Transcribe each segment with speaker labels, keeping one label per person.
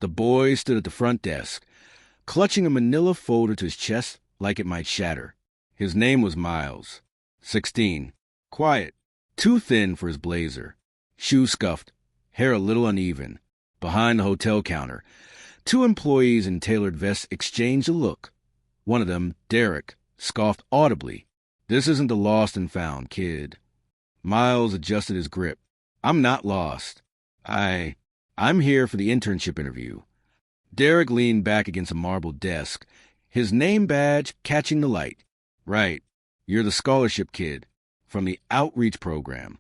Speaker 1: The boy stood at the front desk, clutching a manila folder to his chest like it might shatter. His name was Miles. 16. Quiet. Too thin for his blazer. Shoes scuffed. Hair a little uneven. Behind the hotel counter, two employees in tailored vests exchanged a look. One of them, Derek, scoffed audibly. "This isn't the lost and found, kid." Miles adjusted his grip. "I'm not lost. I'm here for the internship interview." Derek leaned back against a marble desk, his name badge catching the light. "Right. You're the scholarship kid from the outreach program."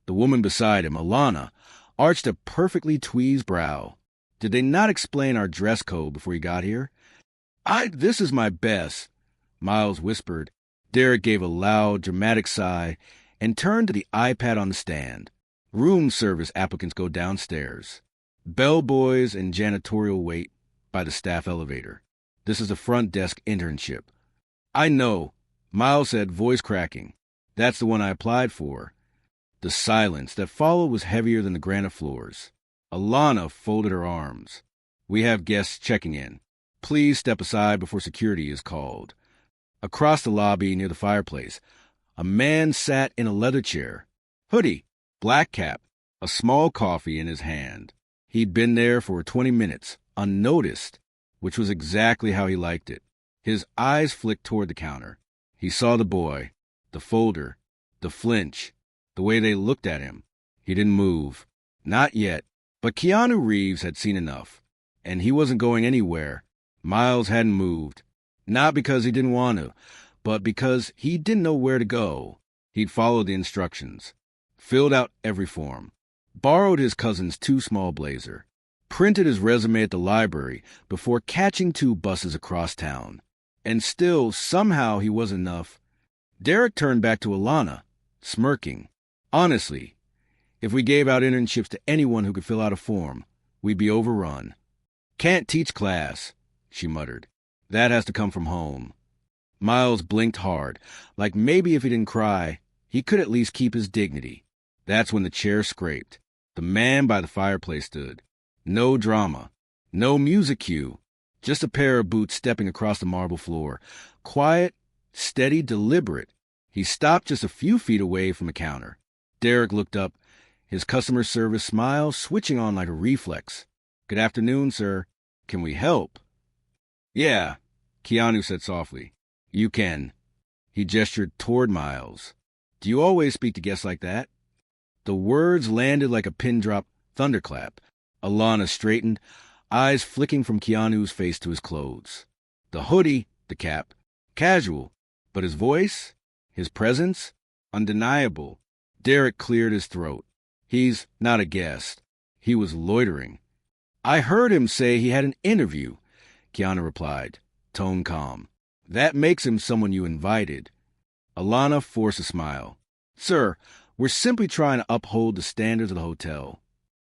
Speaker 1: The woman beside him, Alana, arched a perfectly tweezed brow. "Did they not explain our dress code before you got here?" This is my best," Miles whispered. Derek gave a loud, dramatic sigh and turned to the iPad on the stand. "Room service applicants go downstairs. Bellboys and janitorial wait by the staff elevator. This is a front desk internship." "I know," Miles said, voice cracking. "That's the one I applied for." The silence that followed was heavier than the granite floors. Alana folded her arms. "We have guests checking in. Please step aside before security is called." Across the lobby near the fireplace, a man sat in a leather chair. Hoodie, black cap, a small coffee in his hand. He'd been there for 20 minutes, unnoticed, which was exactly how he liked it. His eyes flicked toward the counter. He saw the boy, the folder, the flinch, the way they looked at him. He didn't move. Not yet. But Keanu Reeves had seen enough, and he wasn't going anywhere. Miles hadn't moved. Not because he didn't want to, but because he didn't know where to go. He'd followed the instructions, filled out every form, borrowed his cousin's too small blazer, printed his resume at the library before catching 2 buses across town. And still, somehow, he wasn't enough. Derek turned back to Alana, smirking. "Honestly, if we gave out internships to anyone who could fill out a form, we'd be overrun." "Can't teach class," she muttered. "That has to come from home." Miles blinked hard, like maybe if he didn't cry, he could at least keep his dignity. That's when the chair scraped. The man by the fireplace stood. No drama. No music cue. Just a pair of boots stepping across the marble floor. Quiet, steady, deliberate. He stopped just a few feet away from the counter. Derek looked up, his customer service smile switching on like a reflex. "Good afternoon, sir. Can we help?" "Yeah," Keanu said softly. "You can." He gestured toward Miles. "Do you always speak to guests like that?" The words landed like a pin-drop thunderclap. Alana straightened, eyes flicking from Keanu's face to his clothes. The hoodie, the cap, casual, but his voice, his presence, undeniable. Derek cleared his throat. "He's not a guest. He was loitering." "I heard him say he had an interview," Keanu replied, tone calm. "That makes him someone you invited." Alana forced a smile. "Sir, we're simply trying to uphold the standards of the hotel."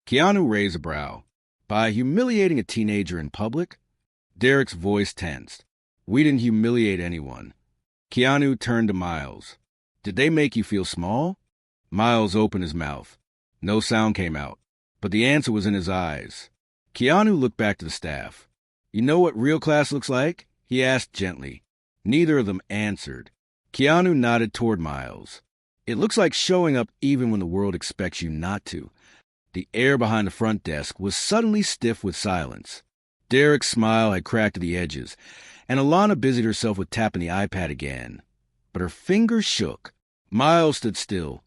Speaker 1: Keanu raised a brow. "By humiliating a teenager in public?" Derek's voice tensed. "We didn't humiliate anyone." Keanu turned to Miles. "Did they make you feel small?" Miles opened his mouth. No sound came out, but the answer was in his eyes. Keanu looked back to the staff. "You know what real class looks like?" he asked gently. Neither of them answered. Keanu nodded toward Miles. "It looks like showing up even when the world expects you not to." The air behind the front desk was suddenly stiff with silence. Derek's smile had cracked at the edges, and Alana busied herself with tapping the iPad again. But her fingers shook. Miles stood still,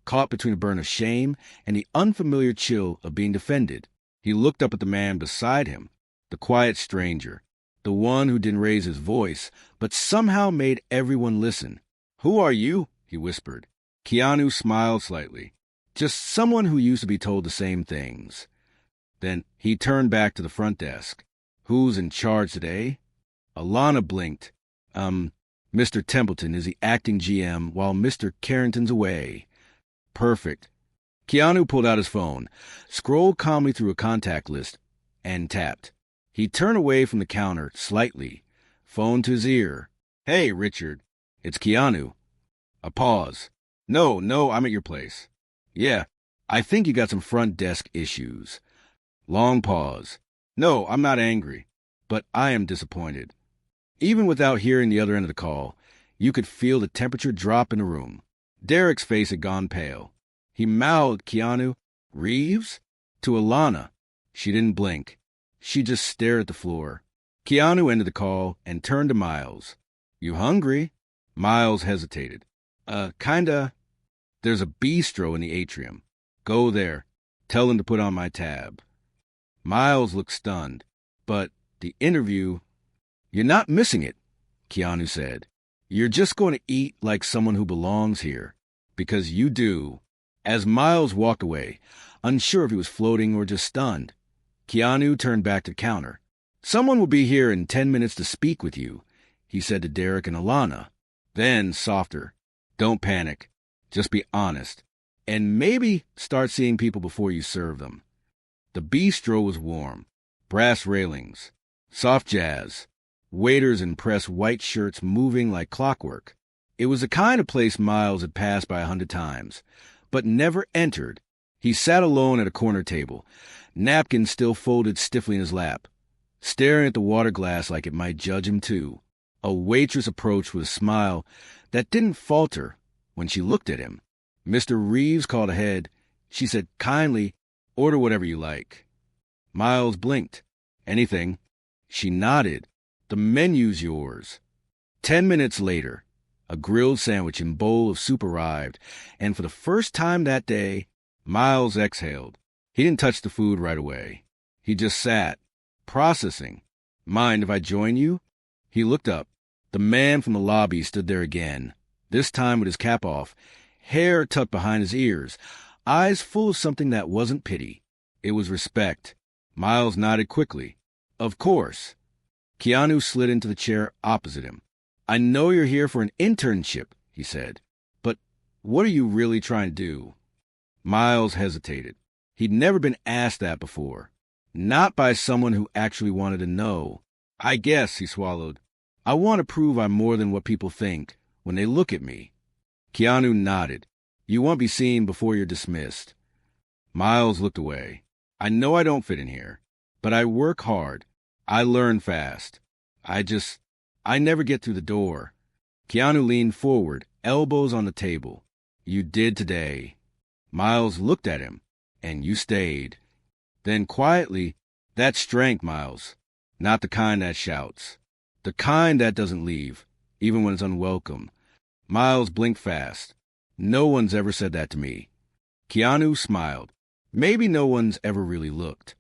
Speaker 1: caught between a burn of shame and the unfamiliar chill of being defended. He looked up at the man beside him, the quiet stranger, the one who didn't raise his voice, but somehow made everyone listen. "Who are you?" he whispered. Keanu smiled slightly. "Just someone who used to be told the same things." Then he turned back to the front desk. "Who's in charge today?" Alana blinked. Mr. Templeton is the acting GM while Mr. Carrington's away." "Perfect." Keanu pulled out his phone, scrolled calmly through a contact list, and tapped. He turned away from the counter slightly, phone to his ear. "Hey, Richard. It's Keanu." A pause. No, I'm at your place." "Yeah, I think you got some front desk issues." Long pause. No, I'm not angry, but I am disappointed. Even without hearing the other end of the call, you could feel the temperature drop in the room. Derek's face had gone pale. He mouthed Keanu Reeves to Alana. She didn't blink. She just stared at the floor. Keanu ended the call and turned to Miles. You hungry? Miles hesitated. Kinda. There's a bistro in the atrium. Go there. Tell them to put on my tab. Miles looked stunned. But the interview... You're not missing it, Keanu said. You're just going to eat like someone who belongs here. Because you do. As Miles walked away, unsure if he was floating or just stunned, Keanu turned back to the counter. Someone will be here in 10 minutes to speak with you, he said to Derek and Alana. Then, softer, don't panic. Just be honest. And maybe start seeing people before you serve them. The bistro was warm. Brass railings. Soft jazz. Waiters in pressed white shirts moving like clockwork. It was the kind of place Miles had passed by 100 times, but never entered. He sat alone at a corner table, napkin still folded stiffly in his lap, staring at the water glass like it might judge him too. A waitress approached with a smile that didn't falter when she looked at him. Mr. Reeves called ahead. She said kindly, order whatever you like. Miles blinked. Anything. She nodded. The menu's yours. 10 minutes later, a grilled sandwich and bowl of soup arrived, and for the first time that day, Miles exhaled. He didn't touch the food right away. He just sat, processing. Mind if I join you? He looked up. The man from the lobby stood there again, this time with his cap off, hair tucked behind his ears, eyes full of something that wasn't pity. It was respect. Miles nodded quickly. Of course. Keanu slid into the chair opposite him. I know you're here for an internship, he said. But what are you really trying to do? Miles hesitated. He'd never been asked that before. Not by someone who actually wanted to know. I guess, he swallowed. I want to prove I'm more than what people think when they look at me. Keanu nodded. You won't be seen before you're dismissed. Miles looked away. I know I don't fit in here, but I work hard. I learn fast. I never get through the door. Keanu leaned forward, elbows on the table. You did today. Miles looked at him, and you stayed. Then quietly, that's strength, Miles. Not the kind that shouts. The kind that doesn't leave, even when it's unwelcome. Miles blinked fast. No one's ever said that to me. Keanu smiled. Maybe no one's ever really looked.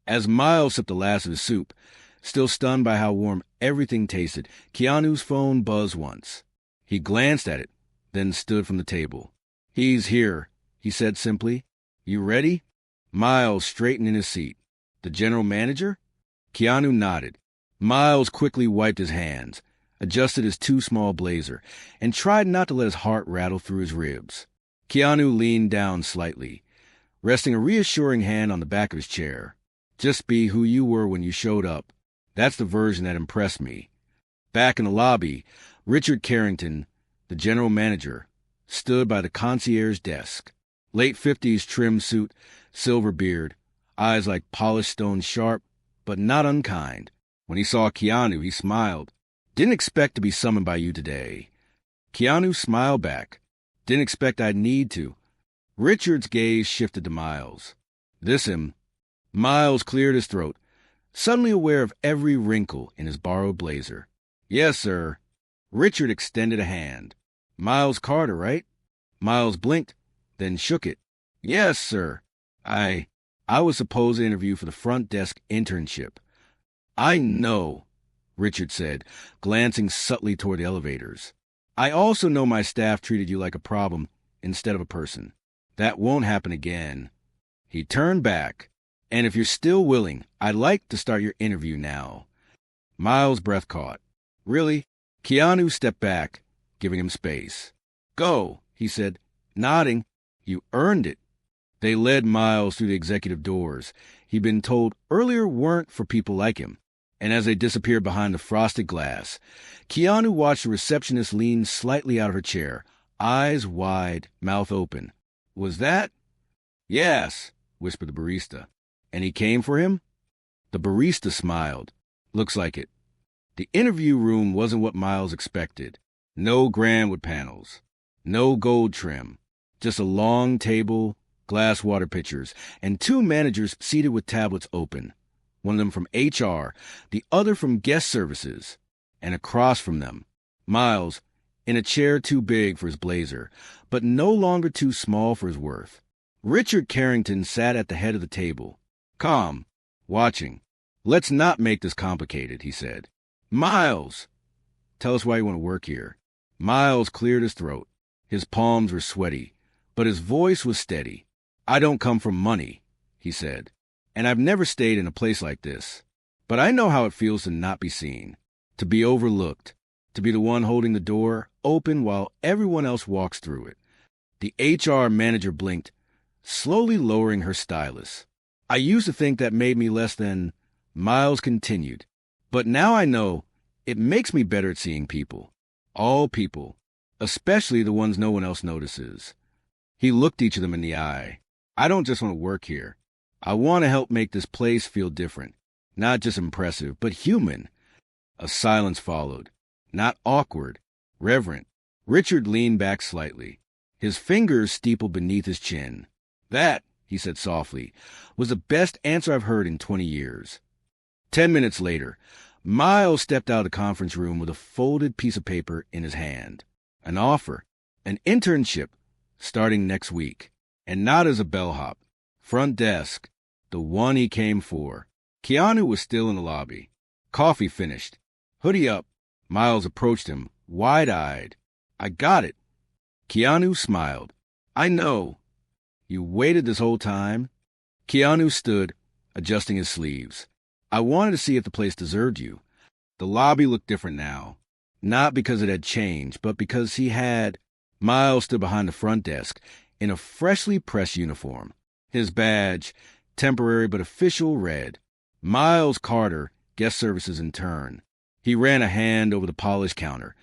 Speaker 1: As Miles sipped the last of his soup, still stunned by how warm everything tasted, Keanu's phone buzzed once. He glanced at it, then stood from the table. He's here, he said simply. You ready? Miles straightened in his seat. The general manager? Keanu nodded. Miles quickly wiped his hands, adjusted his too small blazer, and tried not to let his heart rattle through his ribs. Keanu leaned down slightly, resting a reassuring hand on the back of his chair. Just be who you were when you showed up. That's the version that impressed me. Back in the lobby, Richard Carrington, the general manager, stood by the concierge desk. Late 50s trim suit, silver beard, eyes like polished stone sharp, but not unkind. When he saw Keanu, he smiled. Didn't expect to be summoned by you today. Keanu smiled back. Didn't expect I'd need to. Richard's gaze shifted to Miles. This him. Miles cleared his throat, suddenly aware of every wrinkle in his borrowed blazer. Yes, sir. Richard extended a hand. Miles Carter, right? Miles blinked, then shook it. Yes, sir. I was supposed to interview for the front desk internship. I know, Richard said, glancing subtly toward the elevators. I also know my staff treated you like a problem instead of a person. That won't happen again. He turned back. And if you're still willing, I'd like to start your interview now. Miles' breath caught. Really? Keanu stepped back, giving him space. Go, he said, nodding. You earned it. They led Miles through the executive doors he'd been told earlier weren't for people like him. And as they disappeared behind the frosted glass, Keanu watched the receptionist lean slightly out of her chair, eyes wide, mouth open. Was that? Yes, whispered the barista. And he came for him? The barista smiled. Looks like it. The interview room wasn't what Miles expected. No grand wood panels. No gold trim. Just a long table, glass water pitchers, and two managers seated with tablets open. One of them from HR, the other from guest services. And across from them, Miles, in a chair too big for his blazer, but no longer too small for his worth. Richard Carrington sat at the head of the table, calm, watching. "Let's not make this complicated," he said. "Miles!" "Tell us why you want to work here." Miles cleared his throat. His palms were sweaty, but his voice was steady. "I don't come from money," he said, "and I've never stayed in a place like this. But I know how it feels to not be seen, to be overlooked, to be the one holding the door open while everyone else walks through it." The HR manager blinked, slowly lowering her stylus. "I used to think that made me less than," Miles continued, "but now I know it makes me better at seeing people. All people, especially the ones no one else notices." He looked each of them in the eye. "I don't just want to work here. I want to help make this place feel different. Not just impressive, but human." A silence followed. Not awkward, reverent. Richard leaned back slightly. His fingers steepled beneath his chin. "That," he said softly, "was the best answer I've heard in 20 years. 10 minutes later, Miles stepped out of the conference room with a folded piece of paper in his hand. An offer. An internship. Starting next week. And not as a bellhop. Front desk. The one he came for. Keanu was still in the lobby. Coffee finished. "Hoodie up." Miles approached him, wide-eyed. "I got it." Keanu smiled. "I know. You waited this whole time?" Keanu stood, adjusting his sleeves. "I wanted to see if the place deserved you." The lobby looked different now. Not because it had changed, but because he had. Miles stood behind the front desk, in a freshly pressed uniform. His badge, temporary but official, read, "Miles Carter, Guest Services Intern." He ran a hand over the polished counter,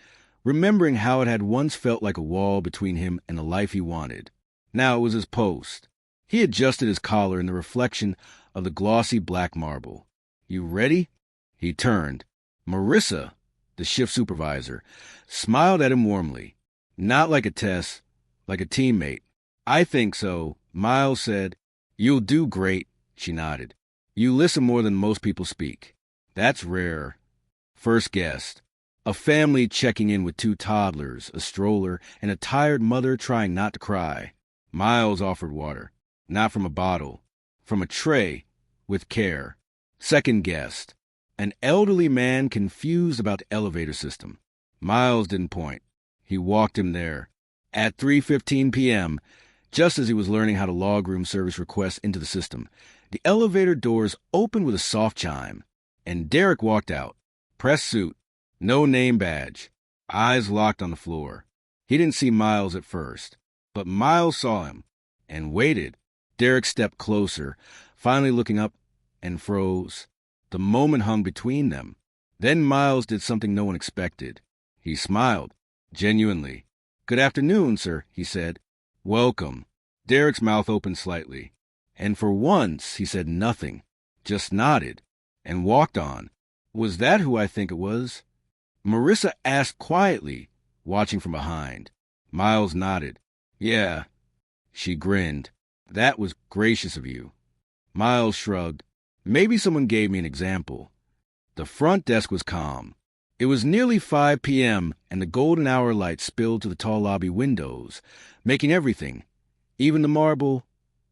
Speaker 1: remembering how it had once felt like a wall between him and the life he wanted. Now it was his post. He adjusted his collar in the reflection of the glossy black marble. "You ready?" He turned. Marissa, the shift supervisor, smiled at him warmly. Not like a test, like a teammate. "I think so," Miles said. "You'll do great," she nodded. "You listen more than most people speak." "That's rare." First guest. A family checking in with two toddlers, a stroller, and a tired mother trying not to cry. Miles offered water. Not from a bottle. From a tray, with care. Second guest. An elderly man confused about the elevator system. Miles didn't point. He walked him there. At 3:15 p.m., just as he was learning how to log room service requests into the system, the elevator doors opened with a soft chime, and Derek walked out. Press suit. No name badge. Eyes locked on the floor. He didn't see Miles at first, but Miles saw him and waited. Derek stepped closer, finally looking up, and froze. The moment hung between them. Then Miles did something no one expected. He smiled, genuinely. "Good afternoon, sir," he said. "Welcome." Derek's mouth opened slightly. And for once, he said nothing, just nodded, and walked on. "Was that who I think it was?" Marissa asked quietly, watching from behind. Miles nodded. "Yeah." She grinned. "That was gracious of you." Miles shrugged. "Maybe someone gave me an example." The front desk was calm. It was nearly 5 p.m., and the golden hour light spilled to the tall lobby windows, making everything, even the marble,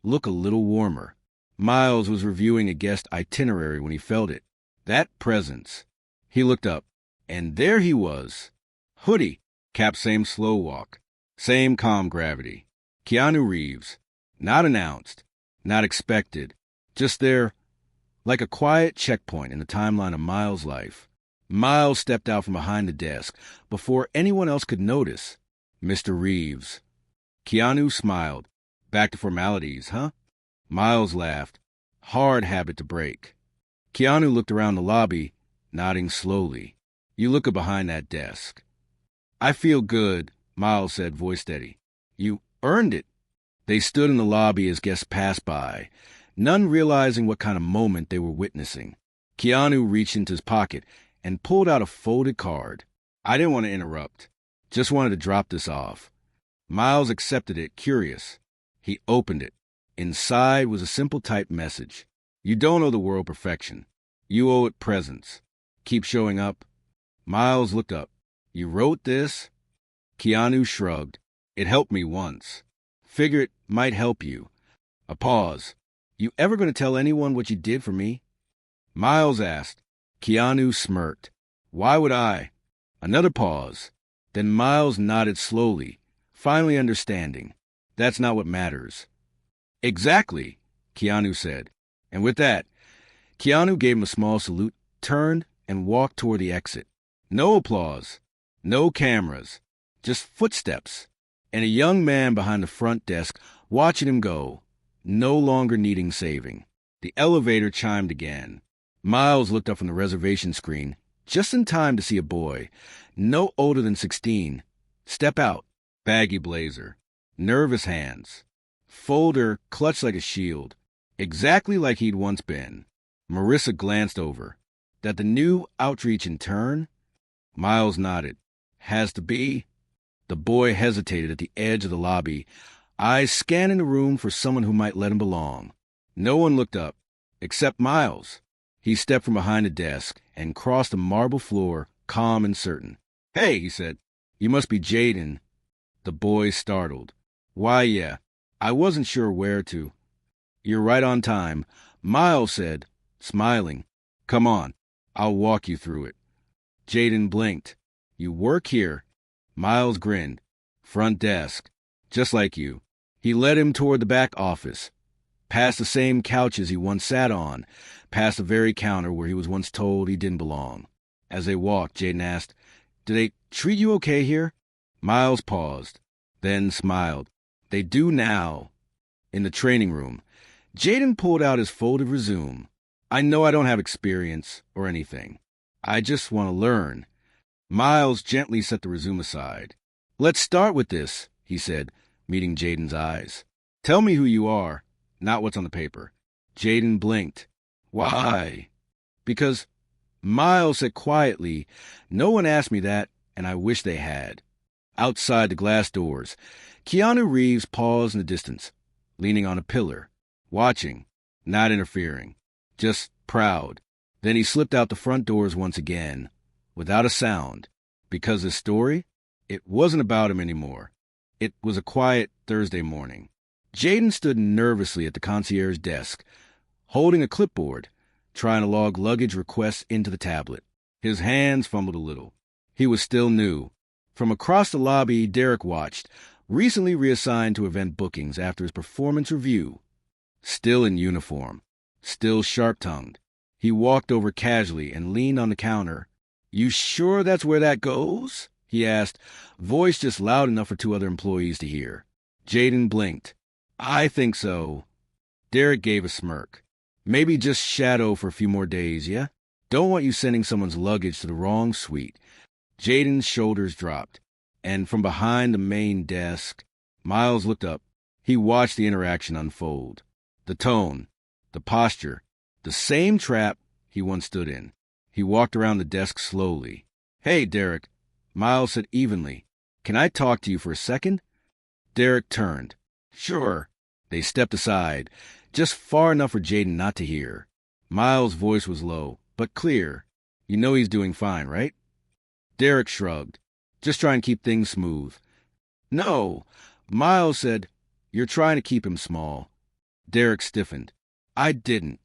Speaker 1: look a little warmer. Miles was reviewing a guest itinerary when he felt it. That presence. He looked up, and there he was. Hoodie, cap same slow walk, same calm gravity. Keanu Reeves. Not announced, not expected, just there, like a quiet checkpoint in the timeline of Miles' life. Miles stepped out from behind the desk before anyone else could notice. "Mr. Reeves." Keanu smiled. "Back to formalities, huh?" Miles laughed. Hard habit to break. Keanu looked around the lobby, nodding slowly. "You look good behind that desk." "I feel good," Miles said, voice steady. "You earned it." They stood in the lobby as guests passed by, none realizing what kind of moment they were witnessing. Keanu reached into his pocket and pulled out a folded card. I didn't want to interrupt. Just wanted to drop this off. Miles accepted it, curious. He opened it. Inside was a simple typed message. You don't owe the world perfection. You owe it presence. Keep showing up. Miles looked up. You wrote this? Keanu shrugged. It helped me once. Figure it might help you. A pause. You ever going to tell anyone what you did for me? Miles asked. Keanu smirked. Why would I? Another pause. Then Miles nodded slowly, finally understanding. That's not what matters. Exactly, Keanu said. And with that, Keanu gave him a small salute, turned, and walked toward the exit. No applause, no cameras, just footsteps, and a young man behind the front desk watching him go, no longer needing saving. The elevator chimed again. Miles looked up from the reservation screen, just in time to see a boy, no older than 16, step out, baggy blazer, nervous hands, folder clutched like a shield, exactly like he'd once been. Marissa glanced over. That the new outreach intern? Miles nodded. Has to be. The boy hesitated at the edge of the lobby, eyes scanning the room for someone who might let him belong. No one looked up, except Miles. He stepped from behind the desk and crossed the marble floor, calm and certain. Hey, he said. You must be Jaden. The boy startled. Why, yeah. I wasn't sure where to. You're right on time, Miles said, smiling. Come on, I'll walk you through it. Jaden blinked. You work here? Miles grinned. Front desk. Just like you. He led him toward the back office, past the same couches he once sat on, past the very counter where he was once told he didn't belong. As they walked, Jaden asked, Do they treat you okay here? Miles paused, then smiled. They do now. In the training room, Jaden pulled out his folded resume. I know I don't have experience or anything. I just want to learn. Miles gently set the resume aside. Let's start with this, he said, meeting Jaden's eyes. Tell me who you are, not what's on the paper. Jaden blinked. Why? Because, Miles said quietly, no one asked me that, and I wish they had. Outside the glass doors, Keanu Reeves paused in the distance, leaning on a pillar, watching, not interfering, just proud. Then he slipped out the front doors once again, without a sound, because his story, it wasn't about him anymore. It was a quiet Thursday morning. Jaden stood nervously at the concierge desk, holding a clipboard, trying to log luggage requests into the tablet. His hands fumbled a little. He was still new. From across the lobby, Derek watched, recently reassigned to event bookings after his performance review. Still in uniform, still sharp-tongued. He walked over casually and leaned on the counter. You sure that's where that goes? He asked, voice just loud enough for two other employees to hear. Jaden blinked. I think so. Derek gave a smirk. Maybe just shadow for a few more days, yeah? Don't want you sending someone's luggage to the wrong suite. Jaden's shoulders dropped, and from behind the main desk, Miles looked up. He watched the interaction unfold. The tone, the posture, the same trap he once stood in. He walked around the desk slowly. Hey, Derek, Miles said evenly. Can I talk to you for a second? Derek turned. Sure. They stepped aside, just far enough for Jaden not to hear. Miles' voice was low, but clear. You know he's doing fine, right? Derek shrugged. Just try and keep things smooth. No, Miles said, you're trying to keep him small. Derek stiffened. I didn't.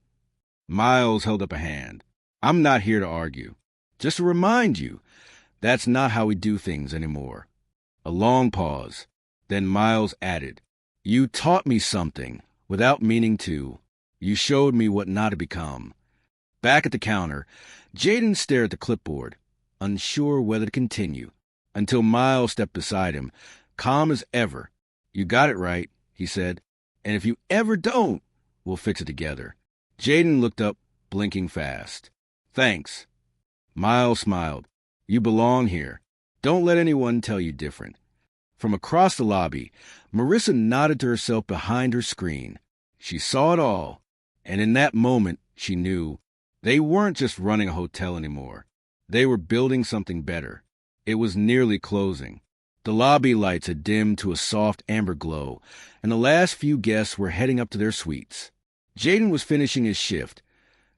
Speaker 1: Miles held up a hand. I'm not here to argue. Just to remind you, that's not how we do things anymore. A long pause. Then Miles added, You taught me something, without meaning to. You showed me what not to become. Back at the counter, Jaden stared at the clipboard, unsure whether to continue, until Miles stepped beside him, calm as ever. You got it right, he said, and if you ever don't, we'll fix it together. Jaden looked up, blinking fast. Thanks. Miles smiled. You belong here. Don't let anyone tell you different. From across the lobby, Marissa nodded to herself behind her screen. She saw it all, and in that moment, she knew They weren't just running a hotel anymore. They were building something better. It was nearly closing. The lobby lights had dimmed to a soft amber glow, and the last few guests were heading up to their suites. Jaden was finishing his shift,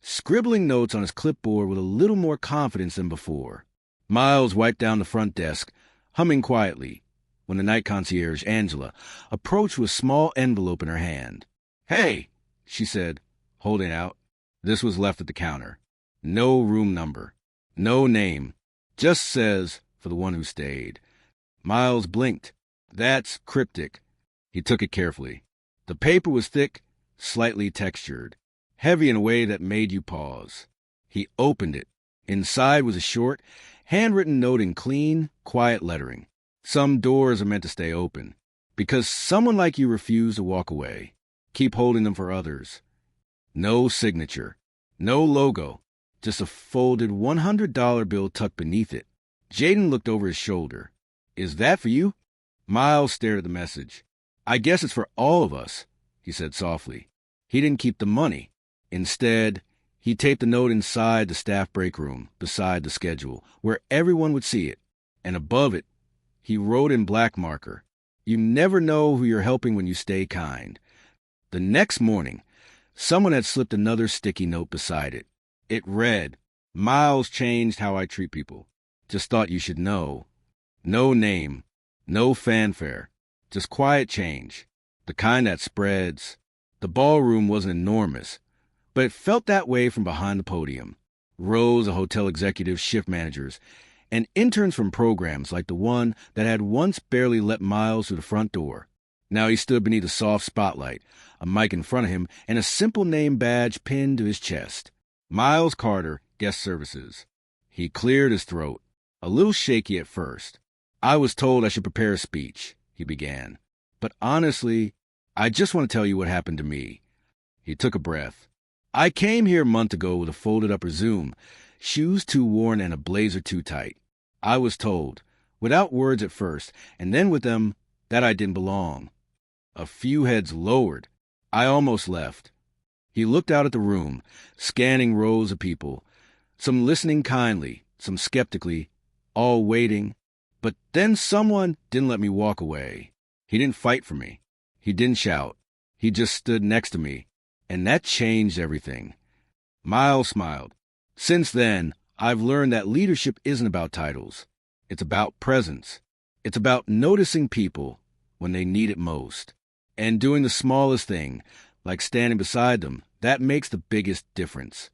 Speaker 1: scribbling notes on his clipboard with a little more confidence than before. Miles wiped down the front desk, humming quietly, when the night concierge, Angela, approached with a small envelope in her hand. "Hey," she said, holding it out. This was left at the counter. No room number. No name. Just says, "For the one who stayed." Miles blinked. That's cryptic. He took it carefully. The paper was thick, slightly textured, heavy in a way that made you pause. He opened it. Inside was a short, handwritten note in clean, quiet lettering. Some doors are meant to stay open, because someone like you refused to walk away. Keep holding them for others. No signature. No logo. Just a folded $100 bill tucked beneath it. Jaden looked over his shoulder. "Is that for you?" Miles stared at the message. "I guess it's for all of us," he said softly. He didn't keep the money. Instead, he taped the note inside the staff break room, beside the schedule, where everyone would see it. And above it, he wrote in black marker, "You never know who you're helping when you stay kind." The next morning, someone had slipped another sticky note beside it. It read, "Miles changed how I treat people. Just thought you should know." No name, no fanfare, just quiet change, the kind that spreads. The ballroom wasn't enormous, but it felt that way from behind the podium. Rows of hotel executives, shift managers, and interns from programs like the one that had once barely let Miles through the front door. Now he stood beneath a soft spotlight, a mic in front of him, and a simple name badge pinned to his chest. Miles Carter, Guest Services. He cleared his throat, a little shaky at first. "I was told I should prepare a speech," he began. "But honestly, I just want to tell you what happened to me." He took a breath. "I came here a month ago with a folded-up resume, shoes too worn and a blazer too tight. I was told, without words at first, and then with them, that I didn't belong. A few heads lowered. I almost left." He looked out at the room, scanning rows of people, some listening kindly, some skeptically, all waiting. But then someone didn't let me walk away. He didn't fight for me. He didn't shout. He just stood next to me, and that changed everything. Miles smiled. "Since then, I've learned that leadership isn't about titles. It's about presence. It's about noticing people when they need it most, and doing the smallest thing, like standing beside them. That makes the biggest difference."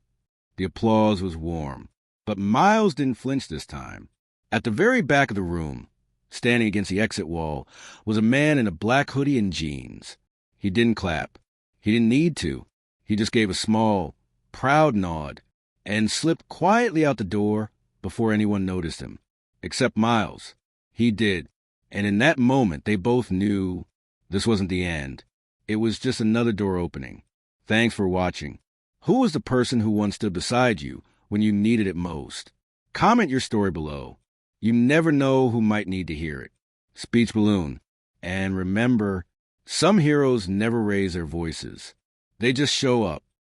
Speaker 1: The applause was warm, but Miles didn't flinch this time. At the very back of the room, standing against the exit wall, was a man in a black hoodie and jeans. He didn't clap. He didn't need to. He just gave a small, proud nod and slipped quietly out the door before anyone noticed him. Except Miles. He did. And in that moment, they both knew this wasn't the end. It was just another door opening. Thanks for watching. Who was the person who once stood beside you when you needed it most? Comment your story below. You never know who might need to hear it. Speech balloon. And remember, some heroes never raise their voices. They just show up.